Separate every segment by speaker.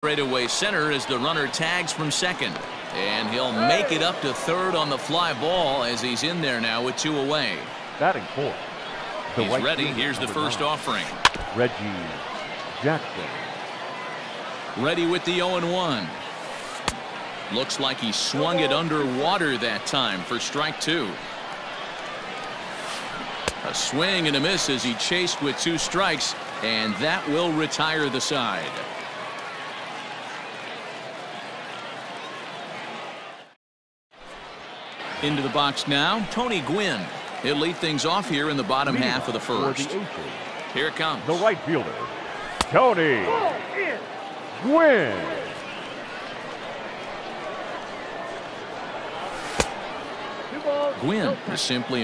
Speaker 1: Straightaway center as the runner tags from second. And he'll make it up to third on the fly ball as he's in there now with 2 away.
Speaker 2: Batting fourth.
Speaker 1: He's ready. Here's the first offering.
Speaker 2: Reggie Jackson.
Speaker 1: Ready with the 0-1. Looks like he swung it underwater that time for strike 2. A swing and a miss as he chased with 2 strikes, and that will retire the side. Into the box now, Tony Gwynn. He'll lead things off here in the bottom half of the first. Here it comes.
Speaker 2: The right fielder, Tony Gwynn.
Speaker 1: Gwynn is simply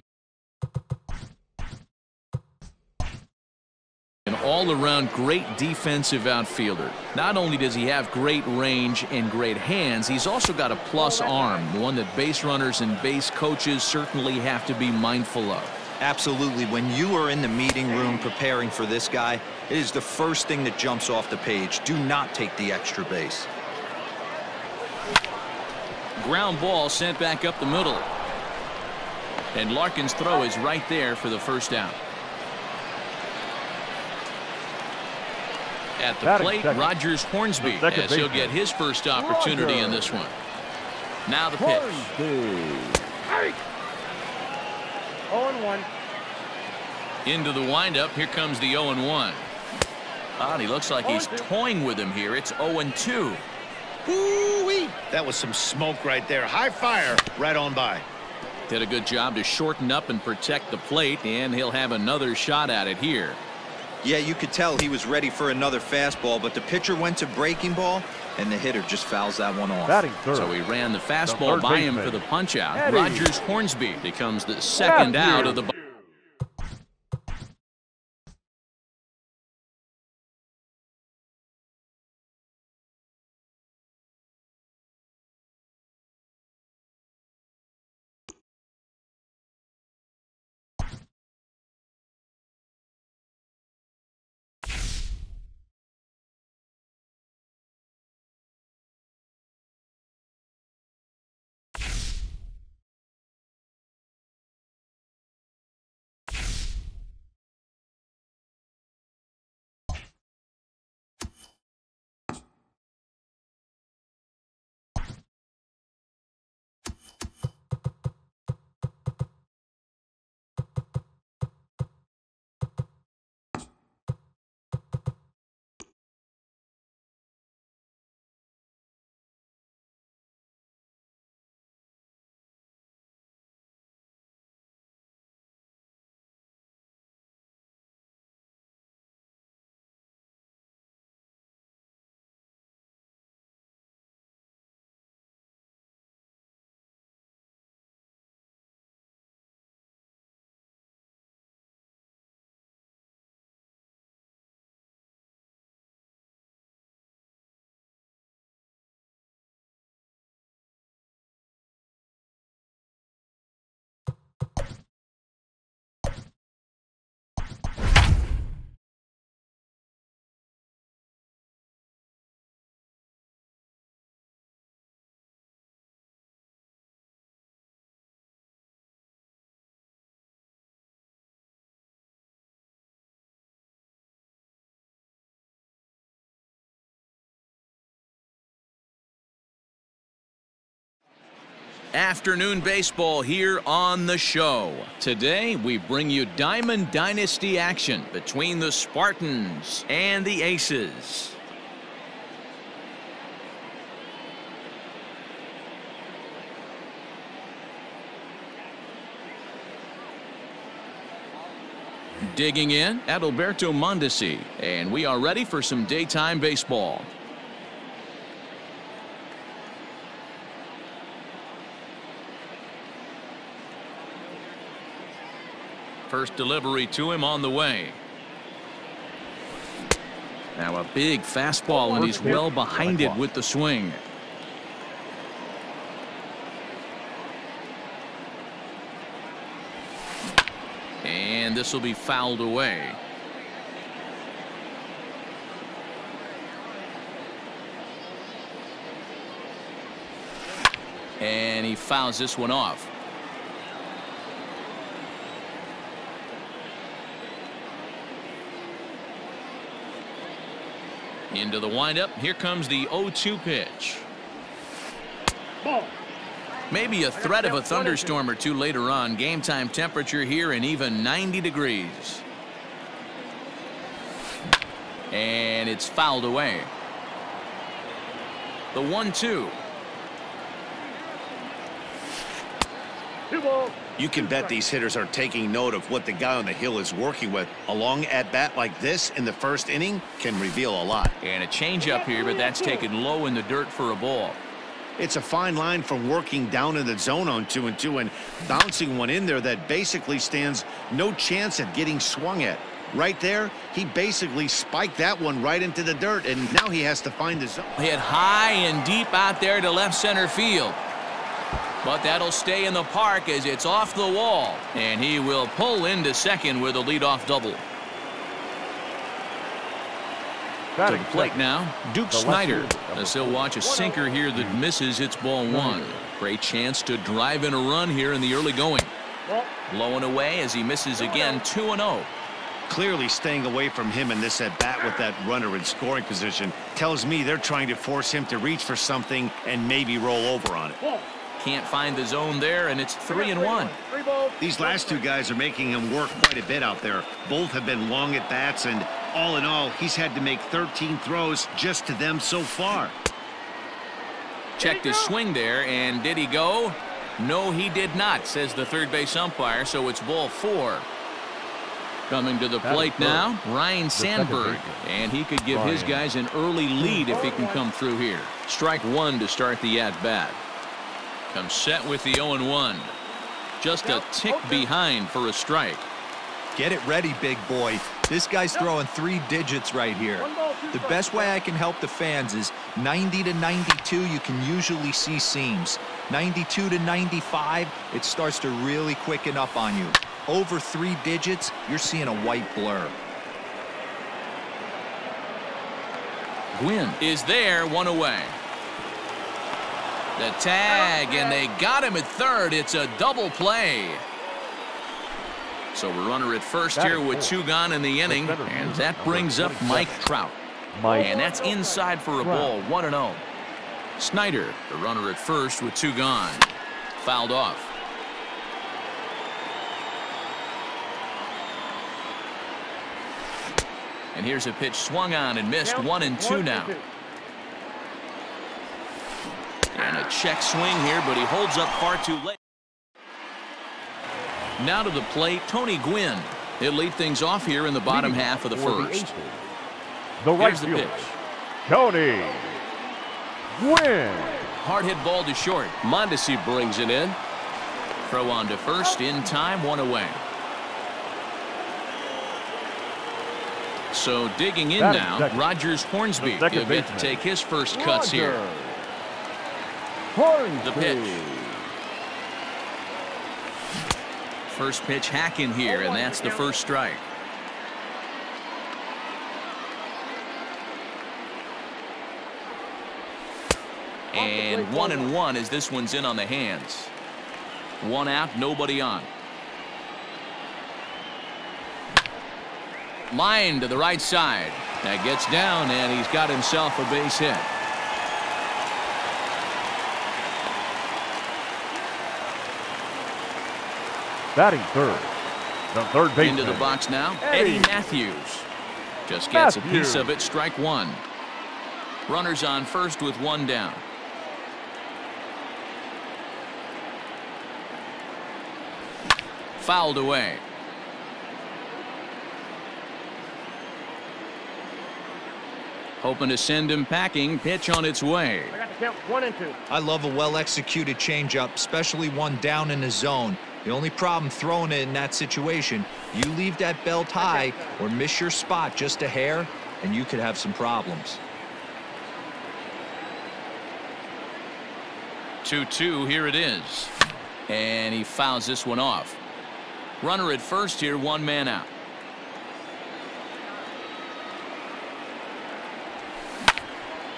Speaker 1: an all-around great defensive outfielder. Not only does he have great range and great hands, he's also got a plus arm, one that base runners and base coaches certainly have to be mindful of.
Speaker 3: Absolutely. When you are in the meeting room preparing for this guy, it is the first thing that jumps off the page. Do not take the extra base.
Speaker 1: Ground ball sent back up the middle. And Larkin's throw is right there for the first out. At the plate, Rogers Hornsby, as he'll get his first opportunity in this one. Now the pitch.
Speaker 2: 0-1.
Speaker 1: Into the windup. Here comes the 0-1. And he looks like he's toying with him here. It's 0-2.
Speaker 4: Ooh-wee. That was some smoke right there. High fire right on by.
Speaker 1: Did a good job to shorten up and protect the plate, and he'll have another shot at it here.
Speaker 3: Yeah, you could tell he was ready for another fastball, but the pitcher went to breaking ball, and the hitter just fouls that one off.
Speaker 1: So he ran the fastball by him for the punch out. Rogers Hornsby becomes the second out of the. Afternoon baseball here on the show. Today we bring you Diamond Dynasty action between the Spartans and the Aces. Digging in, Adalberto Mondesi, and we are ready for some daytime baseball. First delivery to him on the way. Now a big fastball, and he's well behind it with the swing. And this will be fouled away. And he fouls this one off. Into the windup. Here comes the 0-2 pitch.
Speaker 2: Ball.
Speaker 1: Maybe a threat of a thunderstorm or two later on. Game time temperature here and even 90 degrees. And it's fouled away. The 1-2.
Speaker 4: You can bet these hitters are taking note of what the guy on the hill is working with. A long at-bat like this in the first inning can reveal a lot.
Speaker 1: And a changeup here, but that's taken low in the dirt for a ball.
Speaker 4: It's a fine line from working down in the zone on 2-2 and bouncing one in there that basically stands no chance at getting swung at. Right there, he basically spiked that one right into the dirt, and now he has to find the zone.
Speaker 1: Hit high and deep out there to left center field. But that'll stay in the park as it's off the wall. And he will pull into second with a leadoff double. To the plate now, Duke Snyder. As he'll watch a sinker here that misses. It's ball one. Great chance to drive in a run here in the early going. Blowing away as he misses again. 2-0.
Speaker 4: Clearly staying away from him in this at-bat with that runner in scoring position tells me they're trying to force him to reach for something and maybe roll over on it.
Speaker 1: Can't find the zone there, and it's 3-1.
Speaker 4: These last two guys are making him work quite a bit out there. Both have been long at bats, and all in all, he's had to make 13 throws just to them so far.
Speaker 1: Checked his swing there, and did he go? No, he did not, says the third base umpire, so it's ball four. Coming to the plate now, Ryan Sandberg, and he could give his guys an early lead if he can come through here. Strike one to start the at-bat. Comes set with the 0-1. Just a tick behind for a strike.
Speaker 3: Get it ready, big boy. This guy's throwing 3 digits right here. The best way I can help the fans is 90 to 92, you can usually see seams. 92 to 95, it starts to really quicken up on you. Over 3 digits, you're seeing a white blur.
Speaker 1: Gwynn is there, one away. The tag, and they got him at third. It's a double play. So a runner at first here with 2 gone in the inning, and that brings up Mike Trout. And that's inside for a ball, 1-0. Snyder, the runner at first with 2 gone. Fouled off. And here's a pitch swung on and missed. 1-2 now. And a check swing here, but he holds up far too late. Now to the plate, Tony Gwynn. He'll lead things off here in the bottom half of the first.
Speaker 2: Here's the pitch. Tony Gwynn.
Speaker 1: Hard hit ball to short. Mondesi brings it in. Throw on to first in time, 1 away. So digging in now, Rogers Hornsby. He'll get to take his first cuts here. The pitch. First pitch hacking here, and that's the first strike. And 1-1 as this one's in on the hands. 1 out, nobody on. Line to the right side. That gets down, and he's got himself a base hit.
Speaker 2: Batting third, the third baseman.
Speaker 1: Into the box now, Eddie Matthews. Just gets a piece of it, strike one. Runners on first with 1 down. Fouled away. Hoping to send him packing. Pitch on its way.
Speaker 2: I got to count 1 and 2.
Speaker 3: I love a well-executed changeup, especially one down in the zone. The only problem throwing it in that situation, you leave that belt high or miss your spot just a hair, and you could have some problems.
Speaker 1: 2-2, here it is. And he fouls this one off. Runner at first here, 1 man out.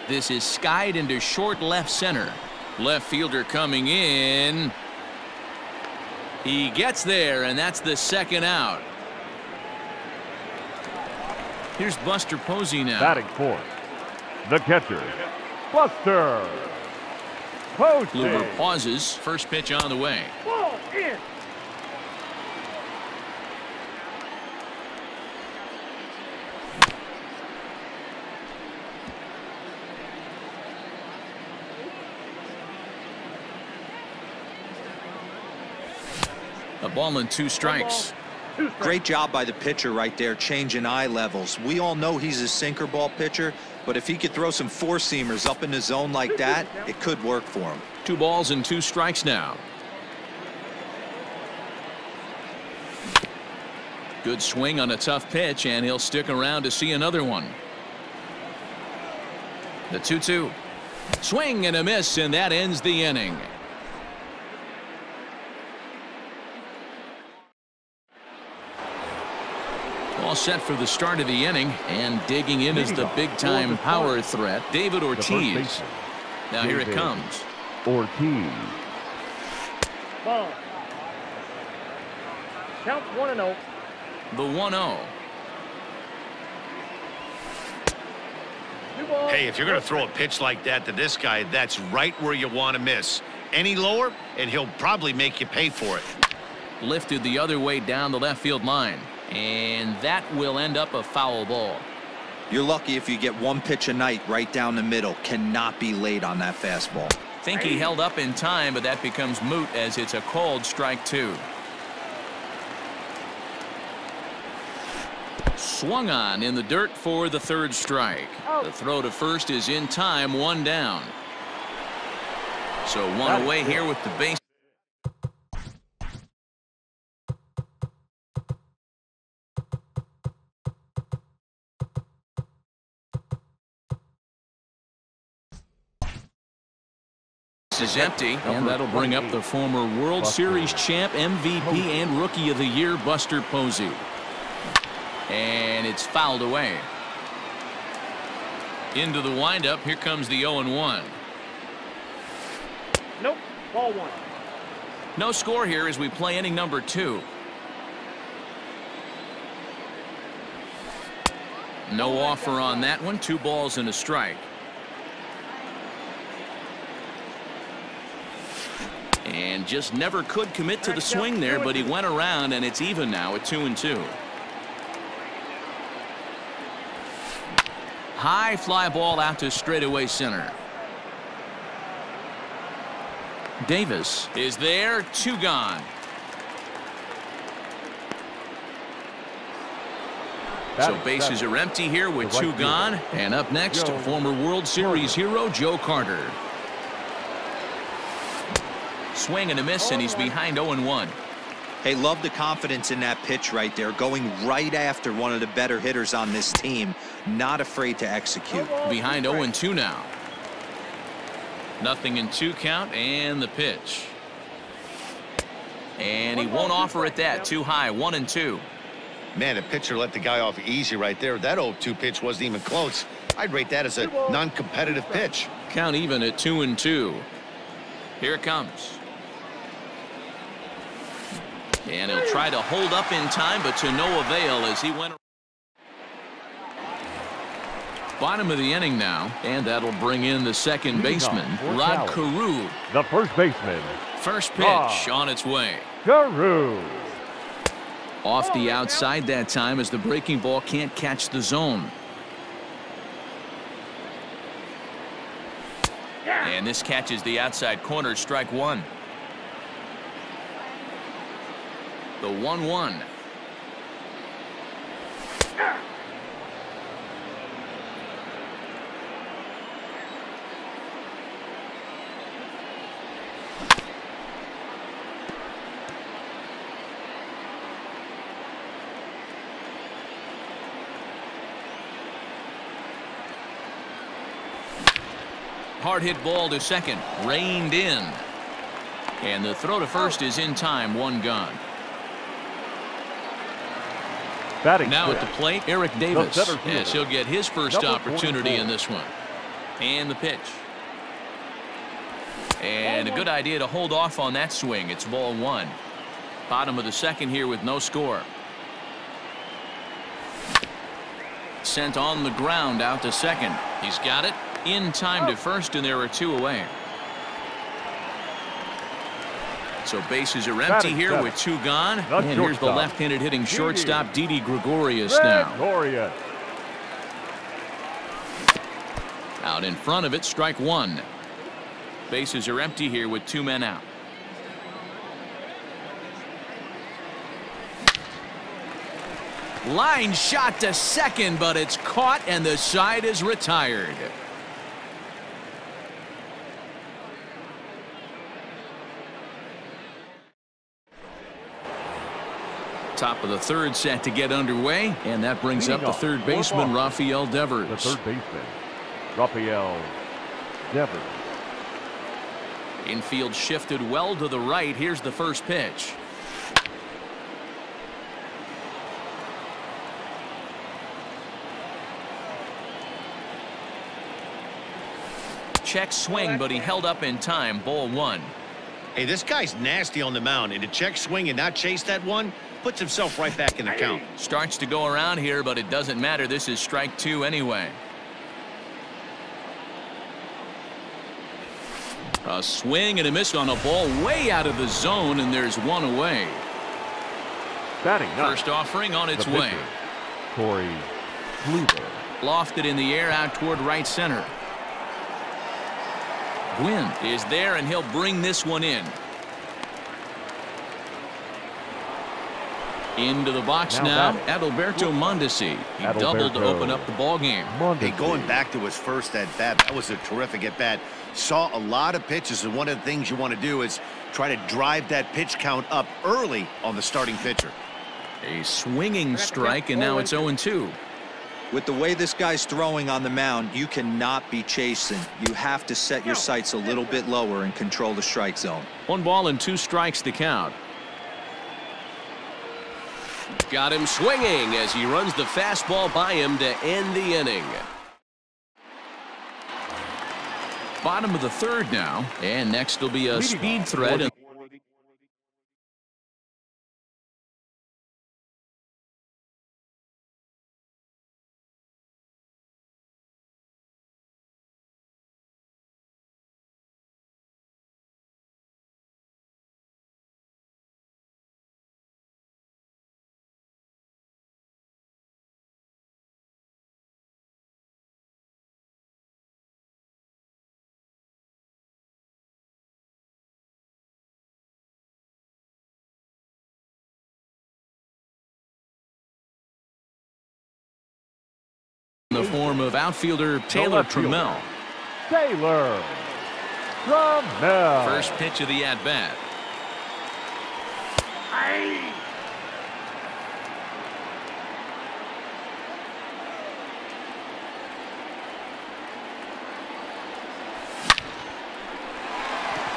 Speaker 1: This is skied into short left center. Left fielder coming in. He gets there, and that's the second out. Here's Buster Posey now.
Speaker 2: Batting fourth, the catcher, Buster Posey.
Speaker 1: Kluber pauses. First pitch on the way.
Speaker 2: Ball in.
Speaker 1: A ball and 2 strikes.
Speaker 3: Great job by the pitcher right there, changing eye levels. We all know he's a sinker ball pitcher, but if he could throw some four-seamers up in the zone like that, it could work for him.
Speaker 1: 2 balls and 2 strikes now. Good swing on a tough pitch, and he'll stick around to see another one. The 2-2. Swing and a miss, and that ends the inning. All set for the start of the inning, and digging in is the big-time power threat, David Ortiz. Now here it comes.
Speaker 2: Ortiz. Ball. Count 1-0.
Speaker 1: The 1-0.
Speaker 4: Hey, if you're going to throw a pitch like that to this guy, that's right where you want to miss. Any lower, and he'll probably make you pay for it.
Speaker 1: Lifted the other way down the left field line. And that will end up a foul ball.
Speaker 3: You're lucky if you get 1 pitch a night right down the middle. Cannot be late on that fastball.
Speaker 1: Think he held up in time, but that becomes moot as it's a called strike 2. Swung on in the dirt for the 3rd strike. The throw to first is in time, 1 down. So 1 away here with the base. Is empty, and that'll bring up the former World Series champ, MVP, and Rookie of the Year, Buster Posey. And it's fouled away. Into the windup. Here comes the 0-1.
Speaker 2: Nope. Ball 1.
Speaker 1: No score here as we play inning number 2. No offer on that one. 2 balls and a strike. And just never could commit to the swing there, but he went around, and it's even now at 2-2. High fly ball out to straightaway center. Davis is there, 2 gone. So bases are empty here with 2 gone. And up next, former World Series hero Joe Carter. Swing and a miss, and he's behind 0-1.
Speaker 3: Hey, love the confidence in that pitch right there, going right after one of the better hitters on this team, not afraid to execute.
Speaker 1: Behind 0-2 now. Nothing in 2 count, and the pitch. And he won't offer it that. Too high, 1-2.
Speaker 4: Man, the pitcher let the guy off easy right there. That 0-2 pitch wasn't even close. I'd rate that as a non-competitive pitch.
Speaker 1: Count even at 2-2. Here it comes. And he'll try to hold up in time, but to no avail as he went. Bottom of the inning now, and that'll bring in the second baseman, Rod Carew.
Speaker 2: The first baseman.
Speaker 1: First pitch on its way.
Speaker 2: Carew.
Speaker 1: Off the outside that time as the breaking ball can't catch the zone. And this catches the outside corner, strike 1. The 1-1. Hard hit ball to second, reined in. And the throw to first is in time, 1 gone. Now at the plate, Eric Davis. Yes, he'll get his first opportunity in this one. And the pitch. And a good idea to hold off on that swing. It's ball one. Bottom of the second here with no score. Sent on the ground out to second. He's got it in time to first, and there are two away. So bases are empty here with two gone. And here's the left-handed hitting shortstop Didi Gregorius now. Out in front of it, strike one. Bases are empty here with two men out. Line shot to second, but it's caught and the side is retired. Top of the third set to get underway, and that brings up the third baseman Rafael Devers.
Speaker 2: The third baseman Rafael Devers.
Speaker 1: Infield shifted well to the right. Here's the first pitch. Check swing, but he held up in time. Ball one.
Speaker 4: Hey, this guy's nasty on the mound, and to check swing and not chase that one puts himself right back in the count.
Speaker 1: Starts to go around here, but it doesn't matter. This is strike two anyway. A swing and a miss on a ball way out of the zone, and there's one away. First offering on its way.
Speaker 2: Corey Kluber.
Speaker 1: Lofted in the air out toward right center. Gwynn is there, and he'll bring this one in. Into the box now, Adalberto Mondesi. He doubled to open up the ball game.
Speaker 4: Hey, going back to his first at bat, that was a terrific at bat. Saw a lot of pitches, and one of the things you want to do is try to drive that pitch count up early on the starting pitcher.
Speaker 1: A swinging strike, and now it's 0-2.
Speaker 3: With the way this guy's throwing on the mound, you cannot be chasing. You have to set your sights a little bit lower and control the strike zone.
Speaker 1: 1 ball and 2 strikes to count. Got him swinging as he runs the fastball by him to end the inning. Bottom of the third now, and next will be a speed threat. In the form of outfielder Taylor Trammell.
Speaker 2: Taylor Trammell.
Speaker 1: First pitch of the at-bat.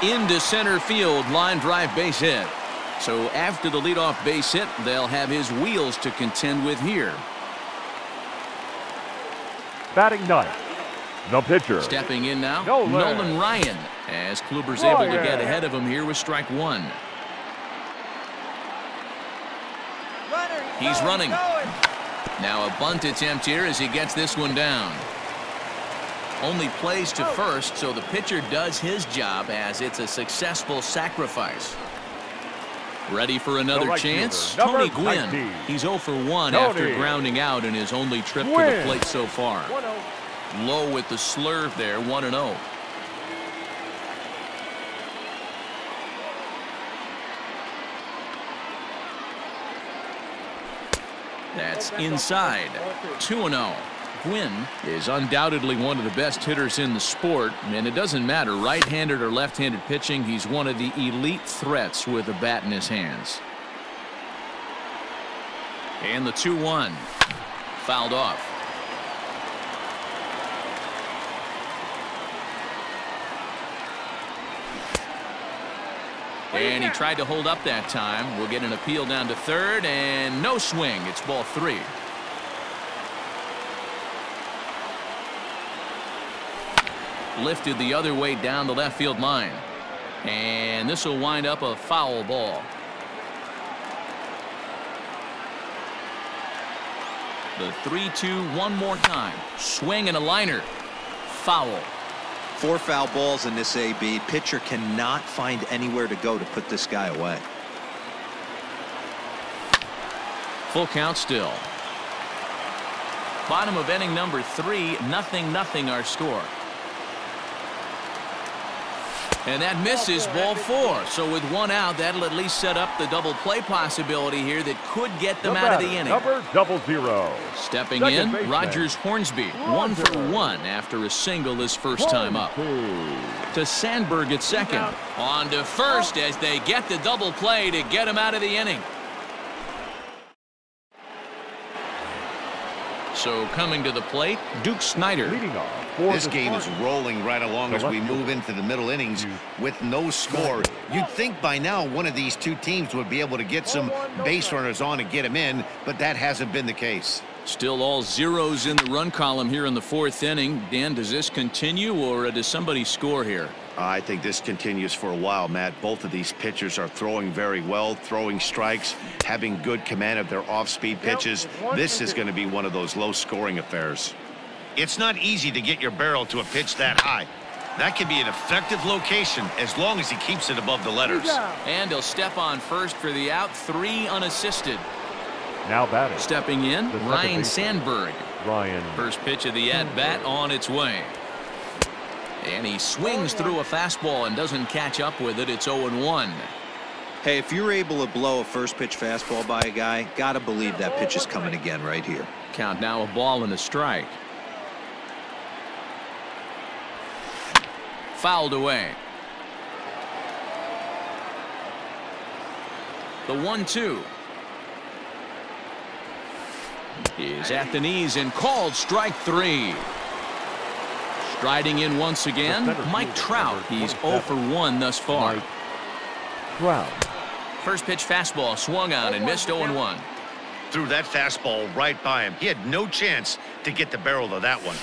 Speaker 1: Into center field, line drive base hit. So after the leadoff base hit, they'll have his wheels to contend with here.
Speaker 2: Batting ninth, the pitcher.
Speaker 1: Stepping in now, Nolan Ryan, as Kluber's able to get ahead of him here with strike one. He's running. Now a bunt attempt here as he gets this one down. Only plays to first, so the pitcher does his job as it's a successful sacrifice. Ready for another chance? Tony Gwynn. He's 0 for 1 after grounding out in his only trip to the plate so far. Low with the slurve there, 1-0. That's inside. 2-0. Gwynn is undoubtedly one of the best hitters in the sport, and it doesn't matter right-handed or left-handed pitching. He's one of the elite threats with a bat in his hands. And the 2-1 fouled off. And he tried to hold up that time. We'll get an appeal down to third, and no swing. It's ball 3. lifted the other way down the left field line. And this will wind up a foul ball. The 3-2 one more time. Swing and a liner. Foul.
Speaker 3: 4 foul balls in this AB. Pitcher cannot find anywhere to go to put this guy away.
Speaker 1: Full count still. Bottom of inning number 3, 0-0 our score. And that misses, ball 4. So with 1 out, that'll at least set up the double play possibility here that could get them out of the inning.
Speaker 2: Number 00.
Speaker 1: Stepping
Speaker 2: Second
Speaker 1: in,
Speaker 2: baseman,
Speaker 1: Rogers Hornsby, 1 for 1 after a single his first time up. To Sandberg at second. On to first as they get the double play to get him out of the inning. So coming to the plate, Duke Snider.
Speaker 2: Leading off for
Speaker 4: This
Speaker 2: the
Speaker 4: game is
Speaker 2: Spartans.
Speaker 4: rolling right along as we move into the middle innings with no score. You'd think by now one of these two teams would be able to get some base runners on and get them in, but that hasn't been the case.
Speaker 1: Still all zeros in the run column here in the 4th inning. Dan, does this continue or does somebody score here?
Speaker 4: I think this continues for a while, Matt. Both of these pitchers are throwing very well, throwing strikes, having good command of their off-speed pitches. This is going to be one of those low-scoring affairs. It's not easy to get your barrel to a pitch that high. That can be an effective location as long as he keeps it above the letters.
Speaker 1: And he'll step on first for the out, 3 unassisted.
Speaker 2: Now batting.
Speaker 1: Stepping in,
Speaker 2: The second
Speaker 1: Ryan
Speaker 2: baseman.
Speaker 1: Sandberg.
Speaker 2: Ryan.
Speaker 1: First pitch of the at-bat on its way. And he swings through a fastball and doesn't catch up with it. It's 0-1.
Speaker 3: Hey, if you're able to blow a first pitch fastball by a guy, gotta believe that pitch is coming again right here.
Speaker 1: Count now, a ball and a strike. Fouled away. The 1-2 is at the knees and called strike 3. Striding in once again, Mike Trout. He's 0 for 1 thus far.
Speaker 2: Mike Trout.
Speaker 1: First pitch fastball swung on and missed 0-1.
Speaker 4: Threw that fastball right by him. He had no chance to get the barrel of that one.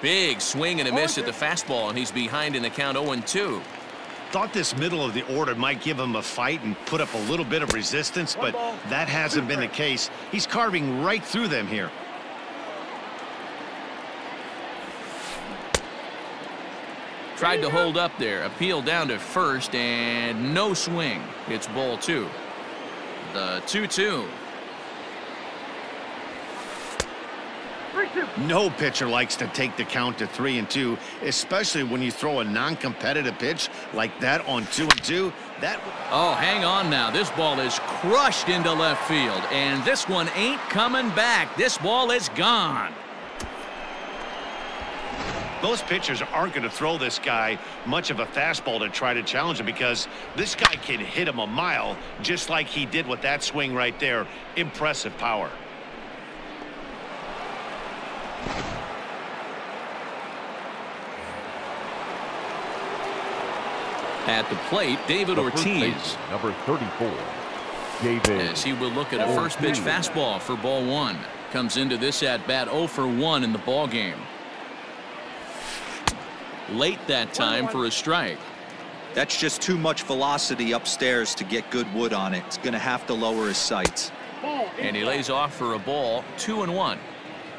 Speaker 1: Big swing and a miss at the fastball, and he's behind in the count 0-2.
Speaker 4: Thought this middle of the order might give him a fight and put up a little bit of resistance, but that hasn't been the case. He's carving right through them here.
Speaker 1: Tried to hold up there. Appeal down to first and no swing. It's ball 2. The 2-2.
Speaker 4: No pitcher likes to take the count to 3-2, especially when you throw a non-competitive pitch like that on 2-2.
Speaker 1: Oh, hang on now. This ball is crushed into left field, and this one ain't coming back. This ball is gone.
Speaker 4: Most pitchers aren't going to throw this guy much of a fastball to try to challenge him because this guy can hit him a mile just like he did with that swing right there. Impressive power.
Speaker 1: At the plate, David Ortiz.
Speaker 2: Number 34. David.
Speaker 1: As he will look at a first pitch fastball for ball 1. Comes into this at bat 0 for 1 in the ball game. Late that time for a strike.
Speaker 3: That's just too much velocity upstairs to get good wood on it. It's going to have to lower his sights.
Speaker 1: And he lays off for a ball, 2-1.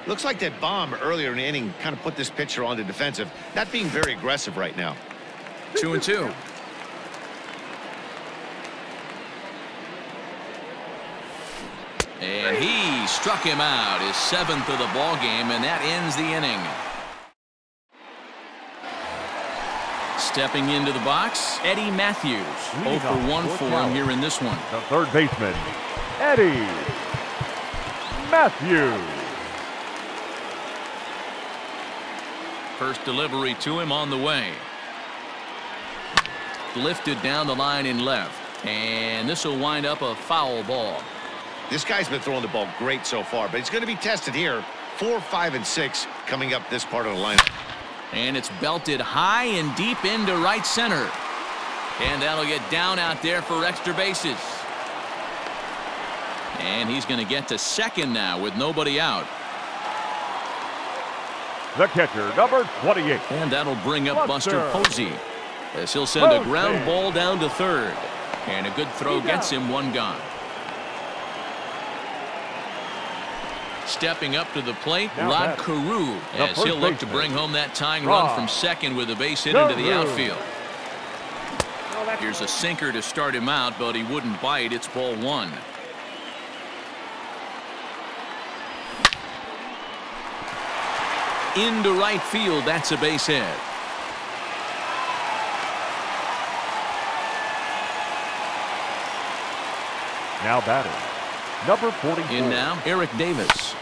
Speaker 4: Looks like that bomb earlier in the inning kind of put this pitcher on the defensive, not being very aggressive right now.
Speaker 1: 2-2. And he struck him out, his 7th of the ball game, and that ends the inning. Stepping into the box, Eddie Matthews. 0 for 1 for him here in this one.
Speaker 2: The third baseman, Eddie Matthews.
Speaker 1: First delivery to him on the way. Lifted down the line in left. And this will wind up a foul ball.
Speaker 4: This guy's been throwing the ball great so far, but he's going to be tested here. 4, 5, and 6 coming up this part of the lineup.
Speaker 1: And it's belted high and deep into right center. And that'll get down out there for extra bases. And he's going to get to second now with nobody out.
Speaker 2: The catcher, number 28.
Speaker 1: And that'll bring up Buster Posey, as he'll send a ground ball down to third. And a good throw gets him one gone. Stepping up to the plate, Rod Carew, as he'll look to bring home that tying run from second with a base hit into the outfield. Here's a sinker to start him out, but he wouldn't bite. It's ball one. Into right field, that's a base hit.
Speaker 2: Now batting, number 44.
Speaker 1: In now, Eric Davis.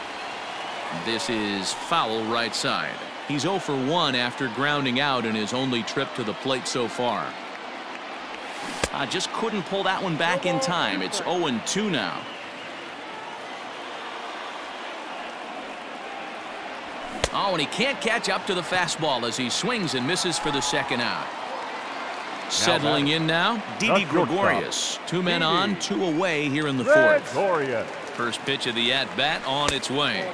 Speaker 1: This is foul right side. He's 0 for 1 after grounding out in his only trip to the plate so far. Just couldn't pull that one back in time. It's 0-2 now. Oh, and he can't catch up to the fastball as he swings and misses for the second out. Settling in now, Didi Gregorius. 2 men on, 2 away here in the fourth. First pitch of the at-bat on its way.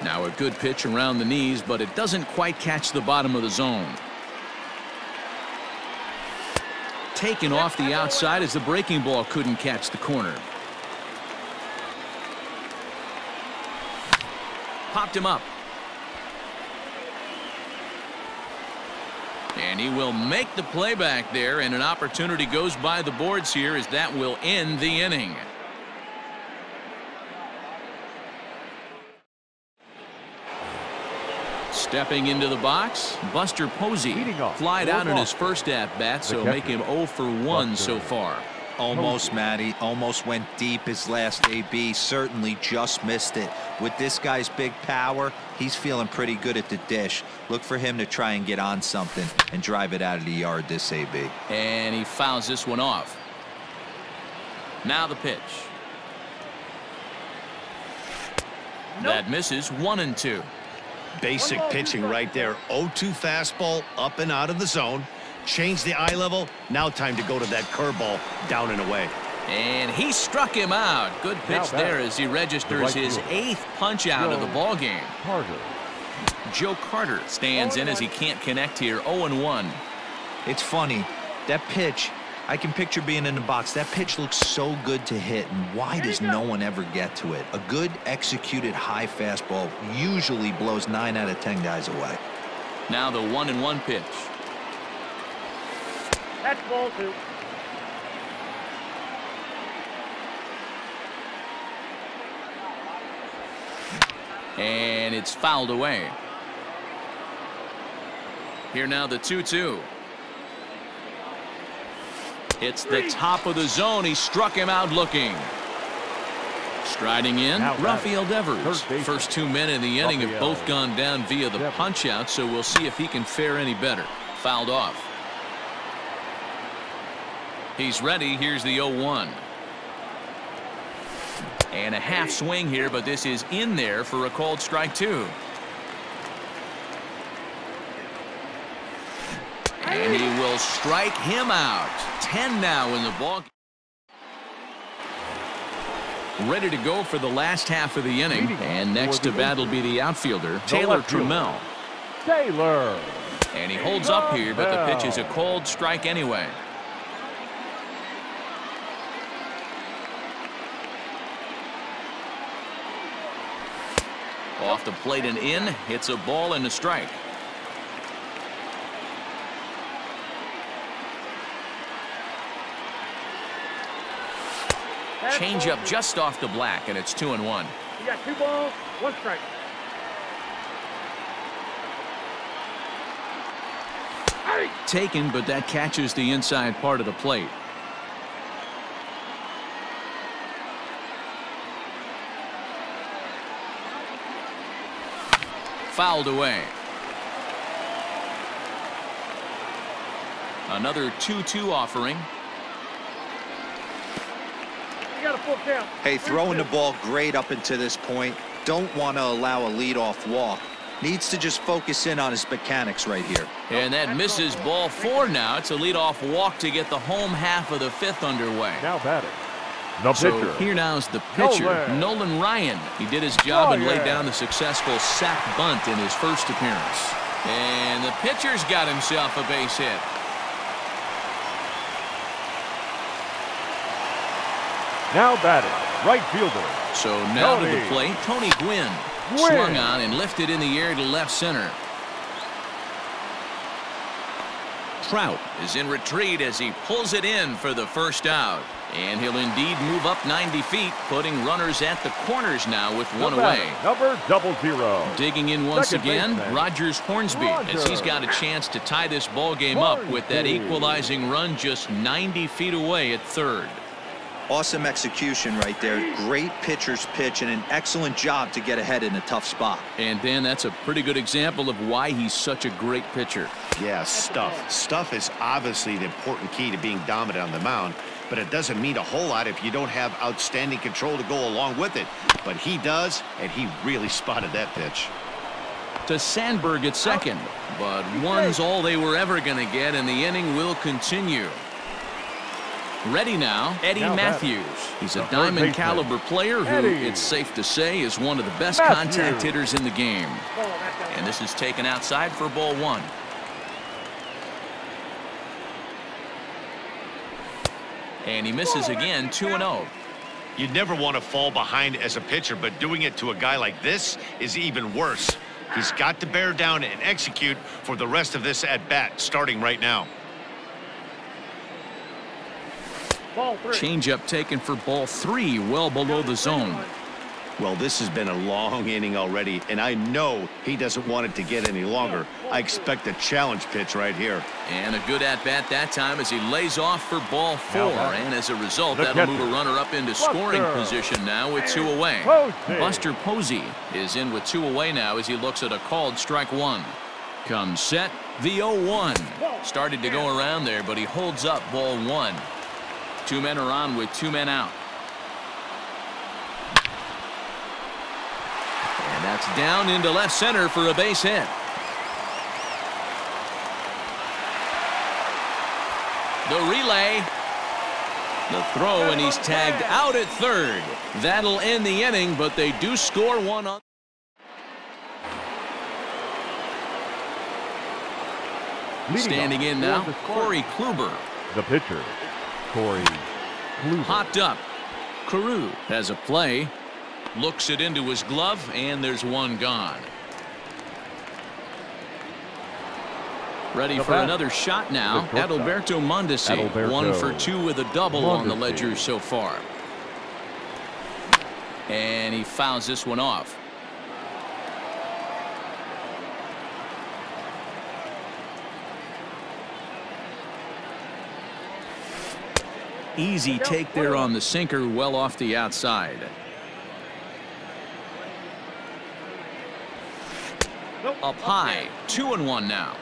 Speaker 1: Now a good pitch around the knees, but it doesn't quite catch the bottom of the zone. Taken off the outside as the breaking ball couldn't catch the corner. Popped him up. And he will make the play back there, and an opportunity goes by the boards here as that will end the inning. Stepping into the box, Buster Posey. Flied out in his first at-bat, so make him 0 for 1 so far.
Speaker 3: Almost, Matty. Almost went deep his last AB. Certainly just missed it. With this guy's big power, he's feeling pretty good at the dish. Look for him to try and get on something and drive it out of the yard this AB.
Speaker 1: And he fouls this one off. Now the pitch. That misses 1-2.
Speaker 4: Basic pitching right there. 0-2 fastball up and out of the zone. Change the eye level. Now time to go to that curveball down and away.
Speaker 1: And he struck him out. Good pitch there as he registers his 8th punch out of the ball game. Joe Carter stands in as he can't connect here. 0-1.
Speaker 3: It's funny, that pitch, I can picture being in the box. That pitch looks so good to hit, and why does no one ever get to it? A good executed high fastball usually blows 9 out of 10 guys away.
Speaker 1: Now the 1-1 pitch.
Speaker 5: That's ball 2.
Speaker 1: And it's fouled away. Here now the 2-2. It's the top of the zone. He struck him out looking. Striding in, Rafael Devers. First 2 men in the inning have both gone down via the punch out, so we'll see if he can fare any better. Fouled off. He's ready. Here's the 0-1. And a half swing here, but this is in there for a called strike 2. And he will strike him out. 10 now in the ball. Ready to go for the last half of the inning. And next to bat will be the outfielder, Taylor Trammell. And he holds up here, but the pitch is a called strike anyway. Off the plate and in. It's a ball and a strike. Change up just off the black, and it's 2-1.
Speaker 5: You got 2 balls, 1 strike.
Speaker 1: Taken, but that catches the inside part of the plate. Fouled away. Another 2-2 offering.
Speaker 3: Hey, throwing the ball great up until this point. Don't want to allow a leadoff walk. Needs to just focus in on his mechanics right here.
Speaker 1: And that misses ball 4 now. It's a leadoff walk to get the home half of the 5th underway.
Speaker 2: Now batting, The
Speaker 1: So
Speaker 2: pitcher.
Speaker 1: here now's the pitcher,
Speaker 2: Nolan.
Speaker 1: Ryan. He did his job and laid
Speaker 2: Ryan.
Speaker 1: down the successful sac bunt in his first appearance. And the pitcher's got himself a base hit.
Speaker 2: Now batting, right fielder.
Speaker 1: So now to the
Speaker 2: Tony.
Speaker 1: plate, Tony Gwynn. Swung on and lifted in the air to left center. Trout is in retreat as he pulls it in for the first out. And he'll indeed move up 90 feet, putting runners at the corners now with one away.
Speaker 2: Number 00.
Speaker 1: Digging in once
Speaker 2: Second
Speaker 1: again,
Speaker 2: baseman.
Speaker 1: Rogers Hornsby, as he's got a chance to tie this ball game up with that
Speaker 2: Hornsby.
Speaker 1: equalizing run just 90 feet away at third.
Speaker 3: Awesome execution right there. Great pitcher's pitch and an excellent job to get ahead in a tough spot.
Speaker 1: And Dan, that's a pretty good example of why he's such a great pitcher.
Speaker 4: Yeah, stuff. Stuff is obviously the important key to being dominant on the mound, but it doesn't mean a whole lot if you don't have outstanding control to go along with it. But he does, and he really spotted that pitch.
Speaker 1: To Sandberg at second, but one's all they were ever going to get, and the inning will continue. Ready now, Eddie
Speaker 2: Now
Speaker 1: Matthews. He's a
Speaker 2: the third
Speaker 1: diamond
Speaker 2: baseman.
Speaker 1: caliber player who,
Speaker 2: Eddie.
Speaker 1: it's safe to say, is one of the best
Speaker 2: Matthews.
Speaker 1: contact hitters in the game. And this is taken outside for ball one. And he misses again, 2-0.
Speaker 4: You'd never want to fall behind as a pitcher, but doing it to a guy like this is even worse. He's got to bear down and execute for the rest of this at-bat, starting right now.
Speaker 5: Ball 3.
Speaker 1: Changeup taken for ball 3, well below the zone.
Speaker 4: Well, this has been a long inning already, and I know he doesn't want it to get any longer. I expect a challenge pitch right here.
Speaker 1: And a good at-bat that time as he lays off for ball 4. And as a result,
Speaker 2: The
Speaker 1: that'll
Speaker 2: catcher.
Speaker 1: move a runner up into scoring
Speaker 2: Buster.
Speaker 1: position now with 2 away.
Speaker 2: Posey.
Speaker 1: Buster Posey is in with 2 away now as he looks at a called strike 1. Comes set, the 0-1. Started to go around there, but he holds up ball 1. 2 men are on with 2 men out. And that's down into left center for a base hit. The relay. The throw, and he's tagged out at third. That'll end the inning, but they do score one on.
Speaker 2: Leading
Speaker 1: Standing
Speaker 2: off
Speaker 1: in now,
Speaker 2: for the
Speaker 1: Corey Kluber.
Speaker 2: The pitcher, Corey Kluber.
Speaker 1: Hopped up. Carew has a play. Looks it into his glove, and there's one gone. Ready
Speaker 2: The
Speaker 1: for
Speaker 2: bat.
Speaker 1: another shot now.
Speaker 2: The shortstop.
Speaker 1: Adalberto Mondesi.
Speaker 2: Adalberto
Speaker 1: 1 for 2 with a double on the
Speaker 2: Mondesi.
Speaker 1: ledger so far. And he fouls this one off. Easy take there on the sinker, well off the outside. Up high, 2-1 now.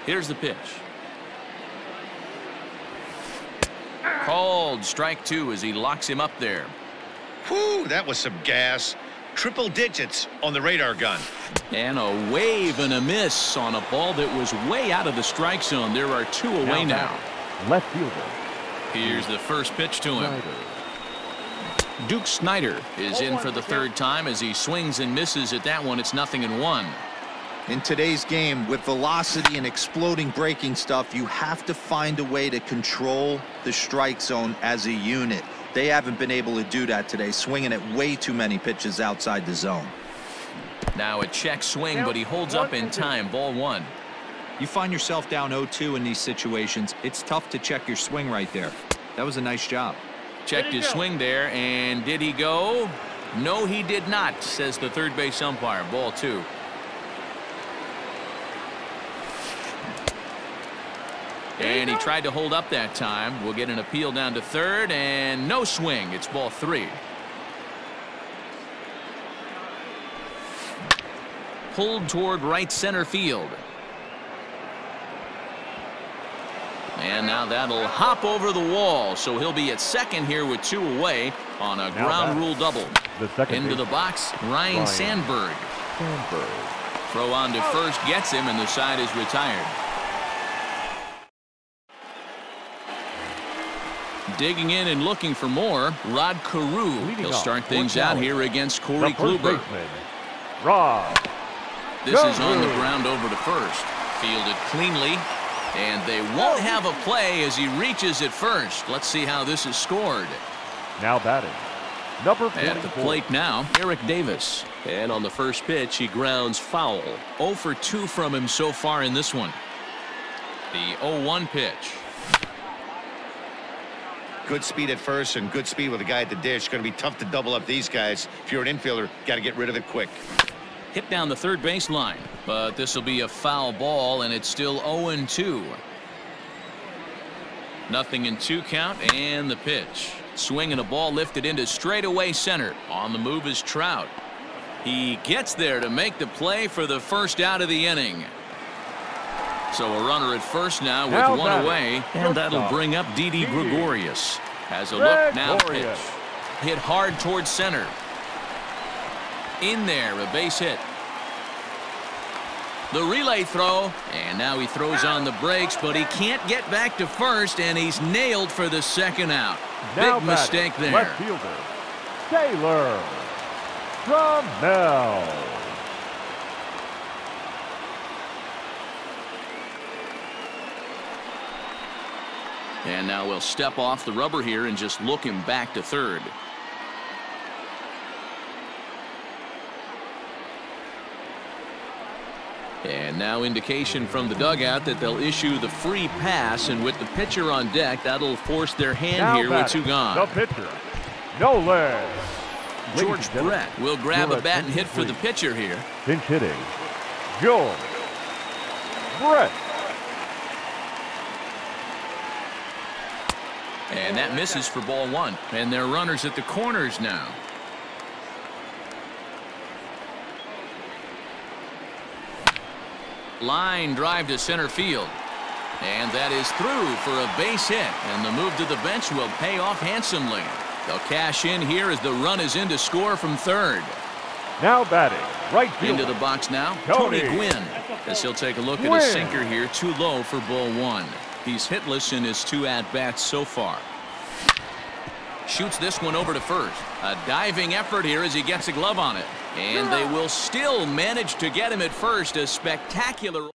Speaker 1: Here's the pitch. Called strike 2 as he locks him up there.
Speaker 4: Whew, that was some gas. Triple digits on the radar gun.
Speaker 1: And a wave and a miss on a ball that was way out of the strike zone. There are 2 away now.
Speaker 2: batting, Left fielder.
Speaker 1: Here's the first pitch to him.
Speaker 2: Snyder.
Speaker 1: Duke Snyder is in for the 3rd time as he swings and misses at that one. It's 0-1.
Speaker 3: In today's game, with velocity and exploding breaking stuff, you have to find a way to control the strike zone as a unit. They haven't been able to do that today, swinging at way too many pitches outside the zone.
Speaker 1: Now a check swing, but he holds up in time. Ball 1.
Speaker 3: You find yourself down 0-2 in these situations, it's tough to check your swing right there. That was a nice job.
Speaker 1: Checked his swing there, and did he go? No, he did not, says the third base umpire. Ball 2. And he tried to hold up that time. We'll get an appeal down to third, and no swing. It's ball 3. Pulled toward right center field. And now that'll hop over the wall, so he'll be at second here with 2 away on a ground rule double.
Speaker 2: The second
Speaker 1: Into the
Speaker 2: base.
Speaker 1: box, Ryan Sandberg.
Speaker 2: Sandberg.
Speaker 1: Throw on to first gets him, and the side is retired. Digging in and looking for more, Rod Carew. He'll start things out here against Corey Kluber.
Speaker 2: Rod.
Speaker 1: This is on the ground over to first. Fielded cleanly. And they won't have a play as he reaches at first. Let's see how this is scored.
Speaker 2: Now batting, number 44.
Speaker 1: At the plate now, Eric Davis. And on the first pitch, he grounds foul. 0 for 2 from him so far in this one. The 0-1 pitch.
Speaker 4: Good speed at first and good speed with the guy at the dish. Going to be tough to double up these guys. If you're an infielder, got to get rid of it quick.
Speaker 1: Hit down the third baseline, but this will be a foul ball, and it's still 0-2. Nothing in 2 count, and the pitch. Swinging a ball lifted into straightaway center. On the move is Trout. He gets there to make the play for the first out of the inning. So a runner at first now with one away, and that'll bring up Didi Gregorius. Has a look now. Pitch hit hard towards center. In there, a base hit. The relay throw, and now he throws on the brakes, but he can't get back to first, and he's nailed for the second out. Big mistake there.
Speaker 2: Left fielder, Taylor Trammell.
Speaker 1: And now we'll step off the rubber here and just look him back to third. And now indication from the dugout that they'll issue the free pass, and with the pitcher on deck, that'll force their hand
Speaker 2: now
Speaker 1: here with 2 gone.
Speaker 2: The pitcher, no less.
Speaker 1: George Brett will grab a bat and hit for the pitcher here.
Speaker 2: Pinch hitting, George Brett.
Speaker 1: And that misses for ball 1. And they're runners at the corners now. Line drive to center field. And that is through for a base hit. And the move to the bench will pay off handsomely. They'll cash in here as the run is in to score from third.
Speaker 2: Now batting, right field.
Speaker 1: Into the box now, Tony Gwynn. As he'll take a look at his sinker here, too low for ball 1. He's hitless in his 2 at-bats so far. Shoots this one over to first. A diving effort here as he gets a glove on it. And they will still manage to get him at first. A spectacular.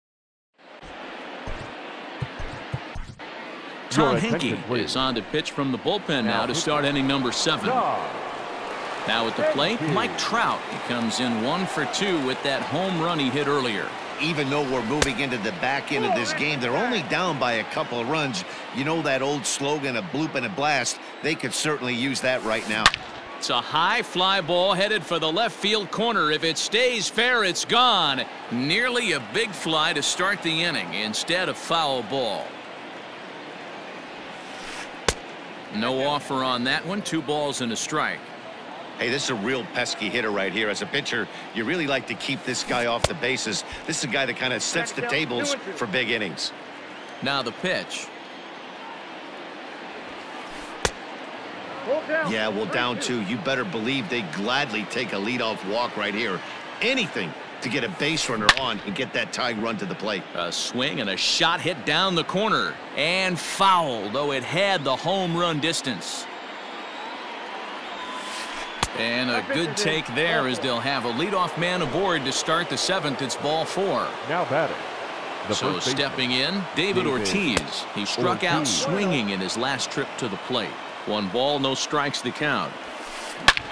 Speaker 1: Tom Henke is on to pitch from the bullpen now to start inning number 7. Now at the plate, Mike Trout. He comes in 1 for 2 with that home run he hit earlier.
Speaker 4: Even though we're moving into the back end of this game, they're only down by a couple of runs. You know that old slogan, a bloop and a blast. They could certainly use that right now.
Speaker 1: It's a high fly ball headed for the left field corner. If it stays fair, it's gone. Nearly a big fly to start the inning instead of foul ball. No offer on that one. 2 balls and a strike.
Speaker 4: Hey, this is a real pesky hitter right here. As a pitcher, you really like to keep this guy off the bases. This is a guy that kind of sets the tables for big innings.
Speaker 1: Now the pitch.
Speaker 4: Yeah, well, down 2. You better believe they gladly take a leadoff walk right here. Anything to get a base runner on and get that tying run to the plate.
Speaker 1: A swing and a shot hit down the corner. And foul, though it had the home run distance. And a good take there as they'll have a leadoff man aboard to start the 7th. It's ball 4.
Speaker 2: Now batting.
Speaker 1: So stepping in, David Ortiz. He struck out swinging in his last trip to the plate. 1 ball, no strikes to count.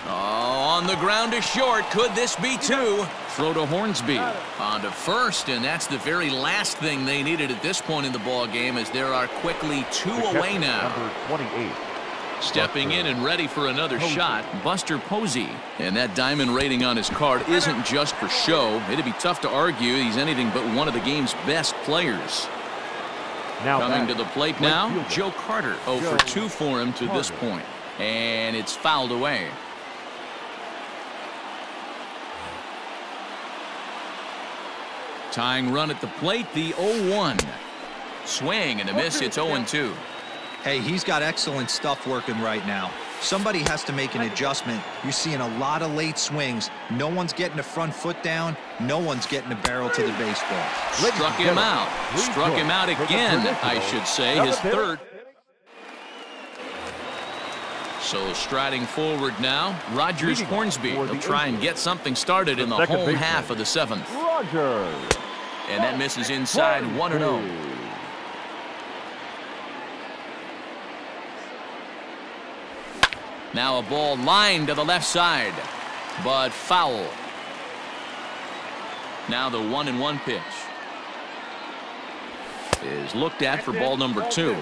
Speaker 1: Oh, on the ground to short. Could this be 2? Throw to Hornsby. On to first, and that's the very last thing they needed at this point in the ball game, as there are quickly 2 away now.
Speaker 2: Number 28.
Speaker 1: Stepping in and ready for another shot, Buster Posey. And that diamond rating on his card isn't just for show. It'd be tough to argue he's anything but one of the game's best players.
Speaker 2: Now
Speaker 1: coming to the plate now, Joe Carter. 0 for 2 for him to this point. And it's fouled away. Tying run at the plate, the 0-1. Swing and a miss. It's 0-2.
Speaker 3: Hey, he's got excellent stuff working right now. Somebody has to make an adjustment. You're seeing a lot of late swings. No one's getting the front foot down. No one's getting the barrel to the baseball.
Speaker 1: Struck him out. Struck him out again, I should say. His third. So striding forward now, Rogers Hornsby. He'll try and get something started in the home half of the 7th.
Speaker 2: Rogers.
Speaker 1: And that misses inside 1-0. Now a ball lined to the left side, but foul. Now the 1-1 pitch is looked at for ball number 2.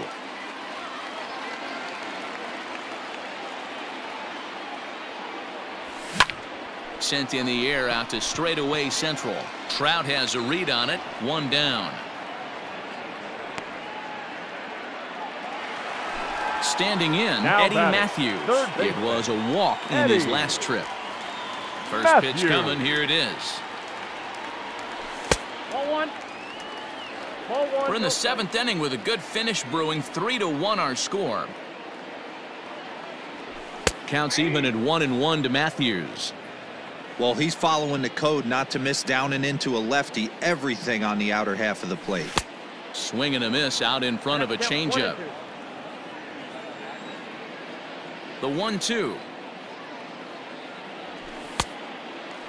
Speaker 1: Sent in the air out to straightaway central. Trout has a read on it. 1 down. Standing in,
Speaker 2: now
Speaker 1: Eddie Matthews. It was a walk in his last trip. First pitch coming. Here it is.
Speaker 5: Ball 1. Ball 1.
Speaker 1: We're in the 7th inning with a good finish brewing. 3-1 our score. Counts even at 1-1 to Matthews.
Speaker 3: Well, he's following the code not to miss down and into a lefty. Everything on the outer half of the plate.
Speaker 1: Swing and a miss out in front of a changeup. The 1-2.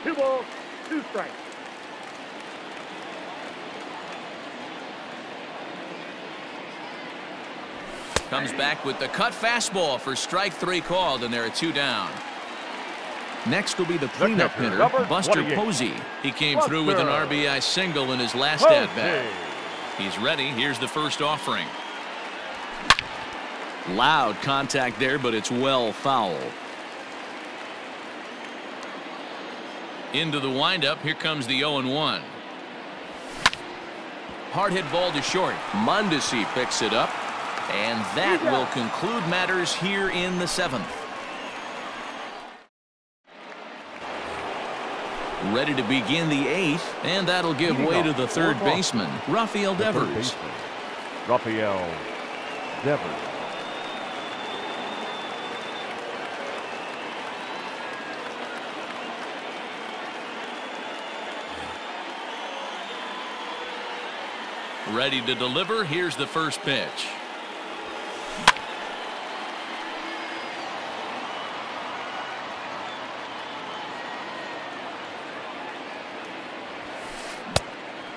Speaker 5: 2 balls, 2 strikes.
Speaker 1: Comes back with the cut fastball for strike 3 called, and there are 2 down. Next will be the cleanup hitter, Buster Posey. He came through with an RBI single in his last at-bat. He's ready. Here's the first offering. Loud contact there, but it's well foul. Into the windup. Here comes the 0-1. Hard hit ball to short. Mondesi picks it up, and that will conclude matters here in the 7th. Ready to begin the 8th, and that'll give way to the 3rd baseman, Rafael Devers.
Speaker 2: Rafael Devers.
Speaker 1: Ready to deliver. Here's the first pitch.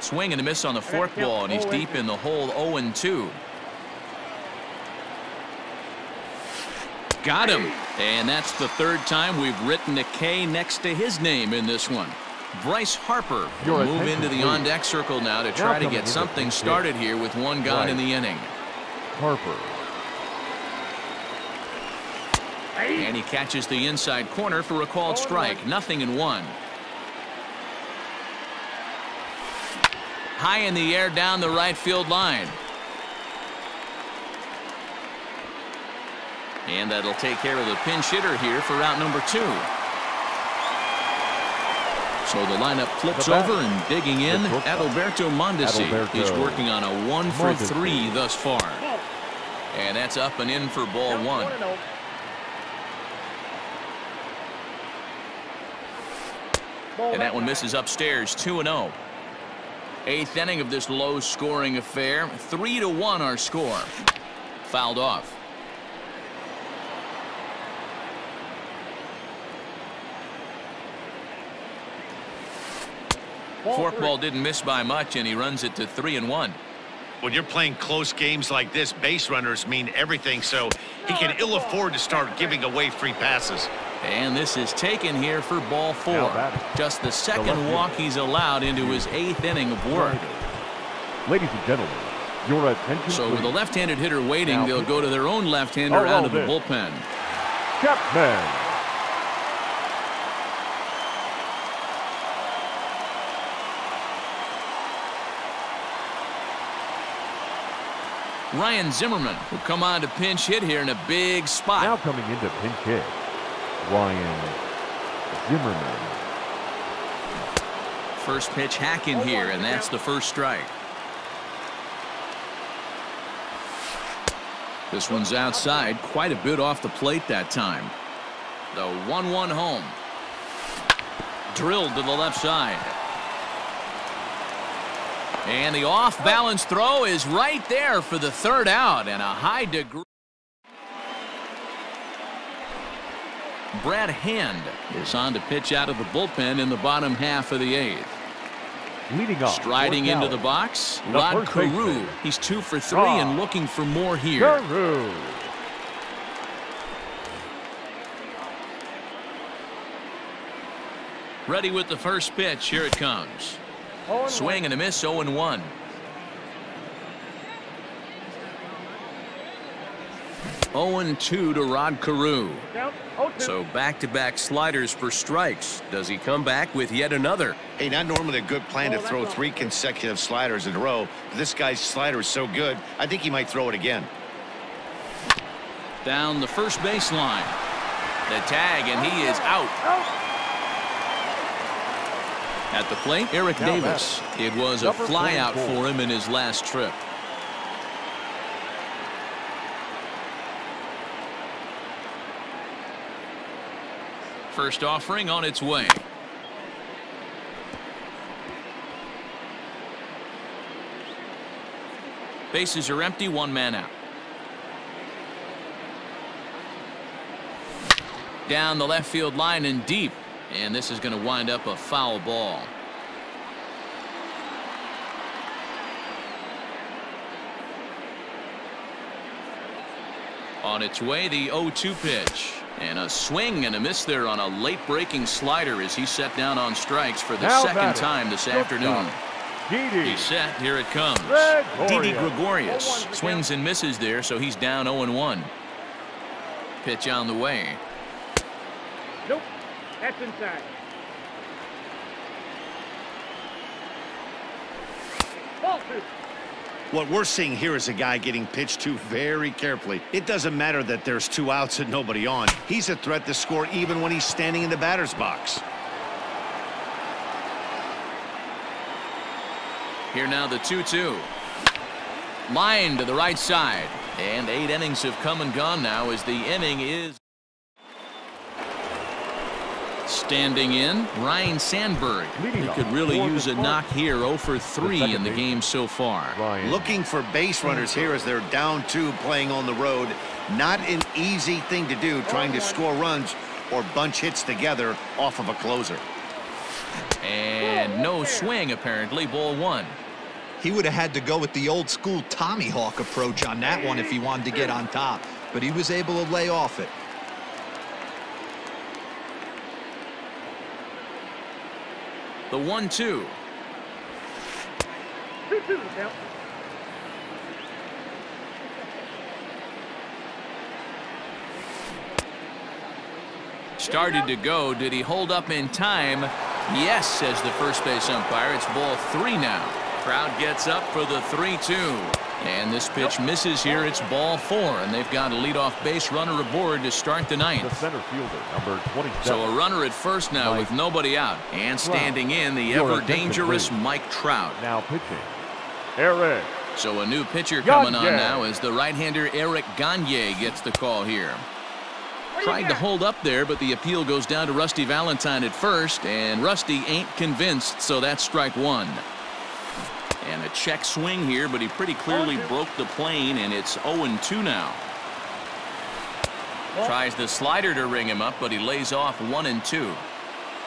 Speaker 1: Swing and a miss on the forkball, and he's deep in the hole. 0-2. Got him, and that's the 3rd time we've written a K next to his name in this one. Bryce Harper will move into the on-deck circle now to try to get something started here with 1 gone in the inning.
Speaker 2: Harper.
Speaker 1: And he catches the inside corner for a called strike. 0-1. High in the air down the right field line. And that'll take care of the pinch hitter here for out number 2. So the lineup flips over and digging in. Adalberto Mondesi is working on a 1-for-3 thus far. And that's up and in for ball 1. And that one misses upstairs. 2-0. 8th inning of this low-scoring affair. 3-1 our score. Fouled off. Forkball didn't miss by much, and he runs it to 3-1.
Speaker 4: When you're playing close games like this, base runners mean everything, so he can ill afford to start giving away free passes.
Speaker 1: And this is taken here for ball 4. Just the 2nd walk he's allowed into his 8th inning of work.
Speaker 2: Ladies and gentlemen, your attention.
Speaker 1: So with the left-handed hitter waiting, they'll go to their own left-hander out of the bullpen.
Speaker 2: Chapman.
Speaker 1: Ryan Zimmerman will come on to pinch hit here in a big spot.
Speaker 2: Now coming into pinch hit, Ryan Zimmerman.
Speaker 1: First pitch hack in here, and that's the first strike. This one's outside, quite a bit off the plate that time. The 1-1 home. Drilled to the left side. And the off-balance throw is right there for the 3rd out, and a high degree. Brad Hand is on to pitch out of the bullpen in the bottom half of the 8th.
Speaker 2: Leading off,
Speaker 1: Striding into the box, Rod Carew. He's 2 for 3 and looking for more here.
Speaker 2: Carew.
Speaker 1: Ready with the first pitch. Here it comes. Swing and a miss, 0-1. 0-2 to Rod Carew. So back-to-back sliders for strikes. Does he come back with yet another?
Speaker 4: Hey, not normally a good plan to throw 3 consecutive sliders in a row. But this guy's slider is so good, I think he might throw it again.
Speaker 1: Down the first baseline. The tag, and he is out. At the plate, Eric Davis. It was a flyout for him in his last trip. First offering on its way. Bases are empty, 1 man out. Down the left field line and deep. And this is going to wind up a foul ball. On its way, the 0-2 pitch. And a swing and a miss there on a late breaking slider as he set down on strikes for the second time this afternoon. He's set. Here it comes. Didi Gregorius swings and misses there, so he's down 0-1. Pitch on the way.
Speaker 5: Nope. That's inside. Ball 2.
Speaker 4: What we're seeing here is a guy getting pitched to very carefully. It doesn't matter that there's 2 outs and nobody on. He's a threat to score even when he's standing in the batter's box.
Speaker 1: Here now the 2-2. Line to the right side. And 8 innings have come and gone now as the inning is. Standing in, Ryan Sandberg. He could really use a knock here. 0 for 3 in the game so far.
Speaker 4: Looking for base runners here as they're down 2 playing on the road. Not an easy thing to do, trying to score runs or bunch hits together off of a closer.
Speaker 1: And no swing apparently. Ball 1.
Speaker 3: He would have had to go with the old school Tommy Hawk approach on that one if he wanted to get on top, but he was able to lay off it.
Speaker 1: The 1-2.
Speaker 5: 2-2 now.
Speaker 1: Started to go. Did he hold up in time? Yes, says the first base umpire. It's ball 3 now. Crowd gets up for the 3-2. And this pitch misses here. It's ball 4, and they've got a leadoff base runner aboard to start the 9th.
Speaker 2: The center fielder, number 27.
Speaker 1: So a runner at first now with nobody out. And standing in, the ever-dangerous Mike Trout.
Speaker 2: Now pitching, Eric.
Speaker 1: So a new pitcher coming on now as the right-hander Eric Gagne gets the call here. Tried to hold up there, but the appeal goes down to Rusty Valentine at first, and Rusty ain't convinced, so that's strike 1. And a check swing here, but he pretty clearly broke the plane, and it's 0-2 now. Tries the slider to ring him up, but he lays off 1-2.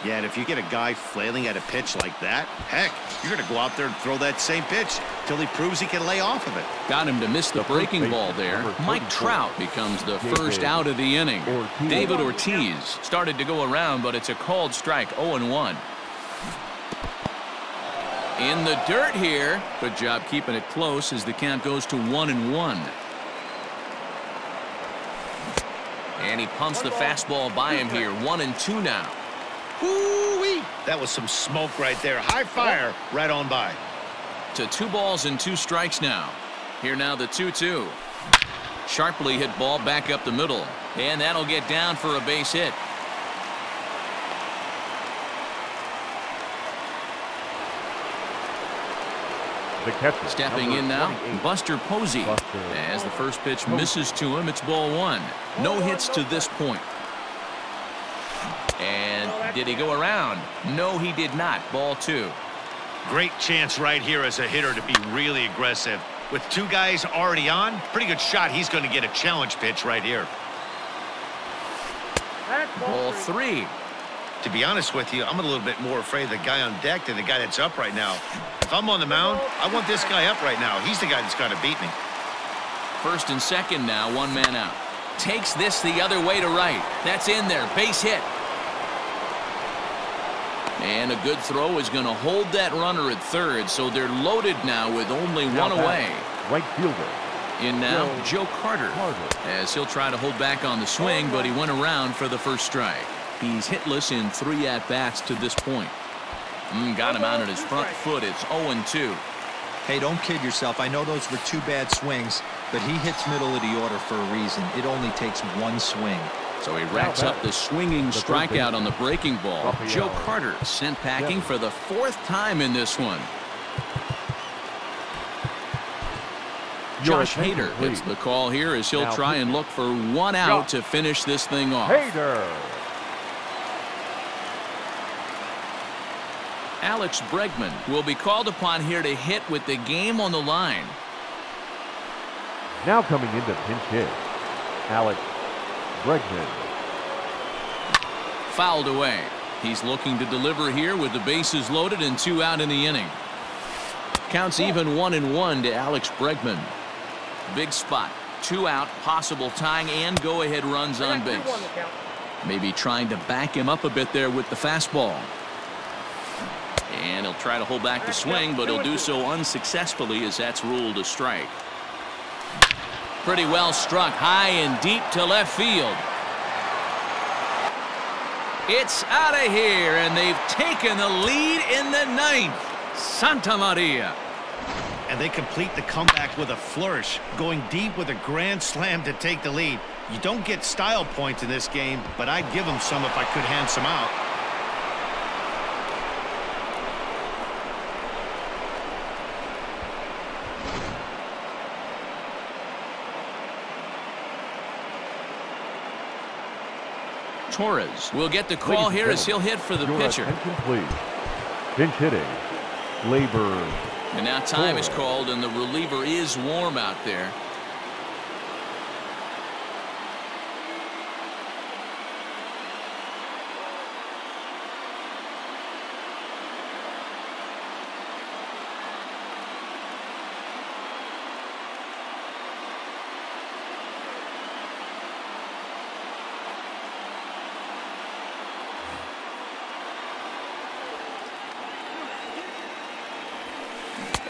Speaker 4: Yeah, and if you get a guy flailing at a pitch like that, heck, you're going to go out there and throw that same pitch till he proves he can lay off of it.
Speaker 1: Got him to miss the breaking ball there. Mike Trout becomes the first out of the inning. David Ortiz started to go around, but it's a called strike. 0-1. In the dirt here. Good job keeping it close as the count goes to 1-1. And he pumps the fastball by him here. 1-2 now.
Speaker 4: Woo-wee! That was some smoke right there. High fire right on by.
Speaker 1: To 2 balls and 2 strikes now. Here now the 2-2. Sharply hit ball back up the middle. And that'll get down for a base hit.
Speaker 2: The catcher,
Speaker 1: stepping in now, Buster Posey. As the first pitch misses to him, it's ball 1. No hits to this point. And did he go around? No, he did not. Ball 2.
Speaker 4: Great chance right here as a hitter to be really aggressive. With 2 guys already on, pretty good shot. He's going to get a challenge pitch right here.
Speaker 5: That's
Speaker 1: Ball 3.
Speaker 4: To be honest with you, I'm a little bit more afraid of the guy on deck than the guy that's up right now. If I'm on the mound, I want this guy up right now. He's the guy that's got to beat me.
Speaker 1: First and second now, one man out. Takes this the other way to right. That's in there. Base hit. And a good throw is going to hold that runner at third, so they're loaded now with only one away.
Speaker 2: Right fielder.
Speaker 1: In now, Joe Carter. As he'll try to hold back on the swing, but he went around for the first strike. He's hitless in 3 at-bats to this point. Got him out on his front foot. It's 0-2.
Speaker 3: Hey, don't kid yourself. I know those were 2 bad swings, but he hits middle of the order for a reason. It only takes 1 swing.
Speaker 1: So he racks up the swinging strikeout on the breaking ball. Joe Carter sent packing for the 4th time in this one. Josh Hader gets the call here as he'll try and look for 1 out to finish this thing off. Alex Bregman will be called upon here to hit with the game on the line.
Speaker 2: Now coming into pinch hit, Alex Bregman.
Speaker 1: Fouled away. He's looking to deliver here with the bases loaded and 2 out in the inning. Counts even 1-1 to Alex Bregman. Big spot. 2 out, possible tying and go-ahead runs on base. Maybe trying to back him up a bit there with the fastball. And he'll try to hold back the swing, but he'll do so unsuccessfully as that's ruled a strike. Pretty well struck high and deep to left field. It's out of here, and they've taken the lead in the 9th. Santa Maria.
Speaker 4: And they complete the comeback with a flourish, going deep with a grand slam to take the lead. You don't get style points in this game, but I'd give them some if I could hand some out.
Speaker 1: Torres will get the call here as he'll hit for the pitcher.
Speaker 2: Please. Pinch hitting, Labor.
Speaker 1: And now time is called, and the reliever is warm out there.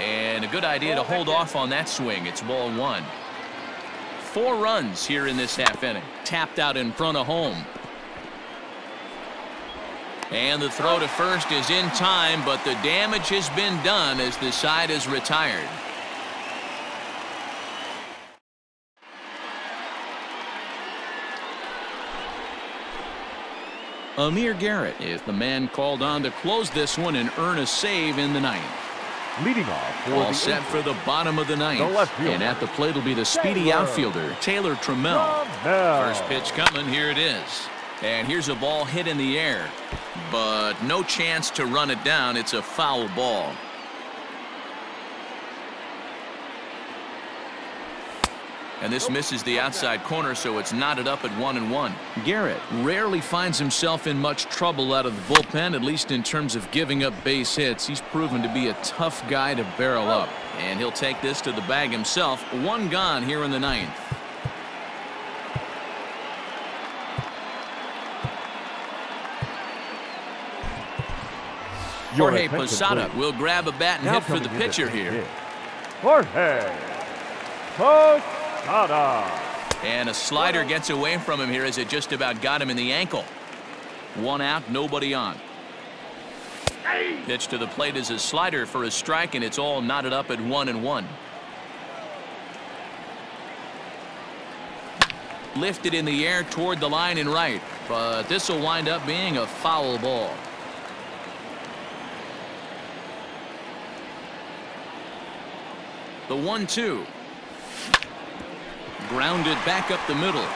Speaker 1: And a good idea to hold off on that swing. It's ball 1. 4 runs here in this half inning. Tapped out in front of home. And the throw to first is in time, but the damage has been done as the side is retired. Amir Garrett is the man called on to close this one and earn a save in the 9th.
Speaker 2: Leading off for
Speaker 1: all set for the bottom of the 9th. And at the plate will be the speedy outfielder, Taylor Trammell. First pitch coming. Here it is. And here's a ball hit in the air. But no chance to run it down. It's a foul ball. And this misses the outside corner, so it's knotted up at 1-1. Garrett rarely finds himself in much trouble out of the bullpen, at least in terms of giving up base hits. He's proven to be a tough guy to barrel up. And he'll take this to the bag himself. 1 gone here in the 9th. Jorge Posada will grab a bat and hit for the pitcher here.
Speaker 2: Jorge Posada.
Speaker 1: And a slider gets away from him here as it just about got him in the ankle. 1 out, nobody on. Pitch to the plate is a slider for a strike, and it's all knotted up at 1-1. Lifted in the air toward the line and right, but this will wind up being a foul ball. The 1-2. Grounded back up the middle.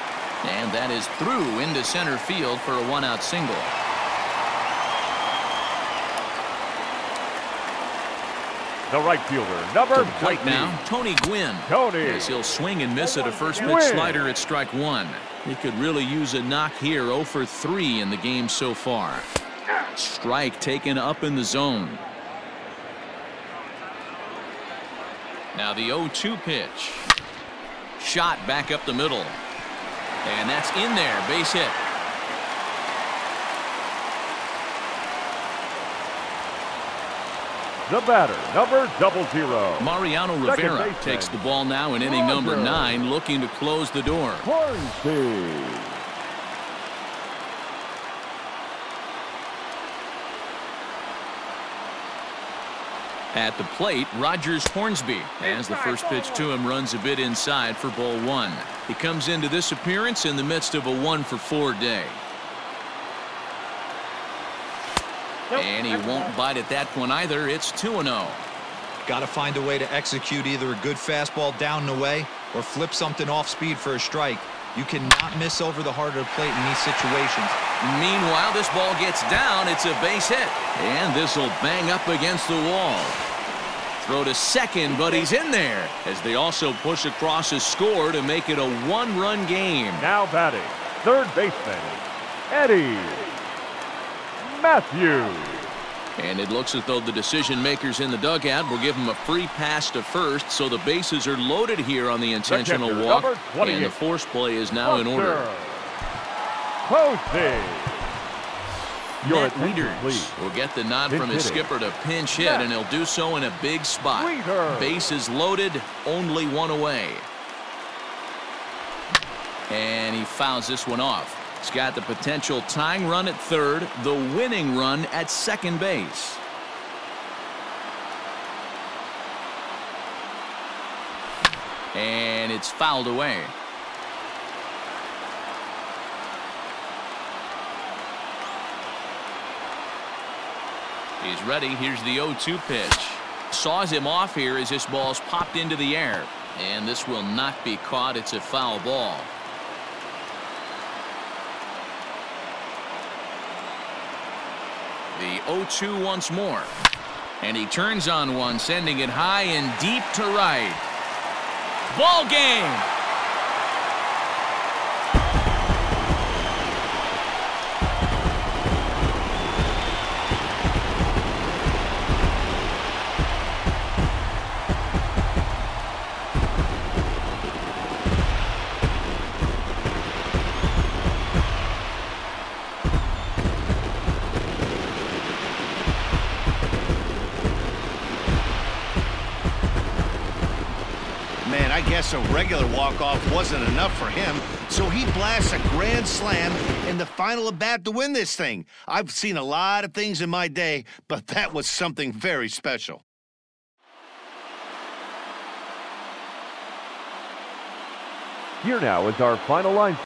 Speaker 1: And that is through into center field for a 1-out single.
Speaker 2: The right fielder, number
Speaker 1: to the plate now, Tony Gwynn. As he'll swing and miss at a first pitch slider at strike 1. He could really use a knock here. 0 for 3 in the game so far. Strike taken up in the zone. Now the 0-2 pitch. Shot back up the middle. And that's in there. Base hit.
Speaker 2: The batter, number 00.
Speaker 1: Mariano Rivera takes the ball now in inning number 9, looking to close the door.
Speaker 2: Hornsby.
Speaker 1: At the plate, Rogers Hornsby, as the first pitch to him runs a bit inside for ball 1. He comes into this appearance in the midst of a 1 for 4 day. And he won't bite at that one either. It's 2-0.
Speaker 3: Got to find a way to execute either a good fastball down and away or flip something off speed for a strike. You cannot miss over the heart of the plate in these situations.
Speaker 1: Meanwhile, this ball gets down. It's a base hit. And this will bang up against the wall. Throw to second, but he's in there as they also push across a score to make it a 1-run game.
Speaker 2: Now batting, third baseman, Eddie Matthews.
Speaker 1: And it looks as though the decision makers in the dugout will give him a free pass to first, so the bases are loaded here on the intentional walk, and the force play is now in order.
Speaker 2: Posey.
Speaker 1: Matt Wieters will get the nod from his skipper to pinch hit, and he'll do so in a big spot. Bases loaded, only one away. And he fouls this one off. He's got the potential tying run at third, the winning run at second base. And it's fouled away. He's ready. Here's the 0-2 pitch. Saws him off here as this ball's popped into the air. And this will not be caught. It's a foul ball. The 0-2 once more. And he turns on one, sending it high and deep to right. Ball game!
Speaker 4: I guess a regular walk-off wasn't enough for him, so he blasts a grand slam in the final at bat to win this thing. I've seen a lot of things in my day, but that was something very special.
Speaker 2: Here now is our final line.